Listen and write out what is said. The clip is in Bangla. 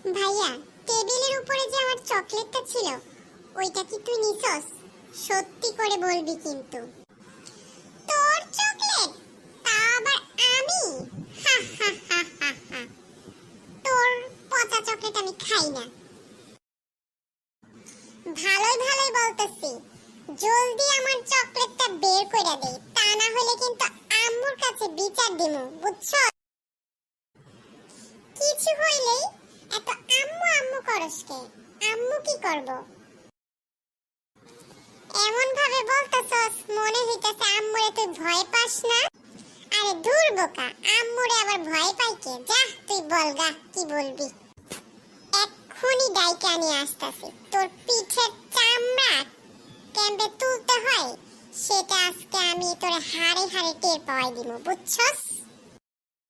ভাইয়া, টেবিলের উপরে যে আমার চকলেটটা ছিল ওইটা কি তুই নিছস? সত্যি করে বলবি কিন্তু। তোর চকলেট? তা আবার আমি? হা হা হা হা হা। তোর পচা চকলেট আমি খাই না। ভালোই ভালোই বলতেছি, জলদি আমার চকলেটটা বের করে দে, তা না হলে কিন্তু আম্মুর কাছে বিচার দিমু, বুঝছো? কিছু হইলেই এত আম্মু আম্মু করস কে? আম্মু কি করব? এমন ভাবে বলতাছস মনে হইতাছে আম্মুরে তুই ভয় পাস না। আরে দূর বোকা, আম্মুরে আবার ভয় পাই কে? যা তুই বলগা কি বলবি। এক্ষুনি ডাইকে নিয়ে আসতাছি। তোর পিঠের চামড়া কেমনে তুলতে হয় সেটা আজকে আমি তোরে হাড়ে হাড়ে টের পাওয়াই দিব, বুঝছস?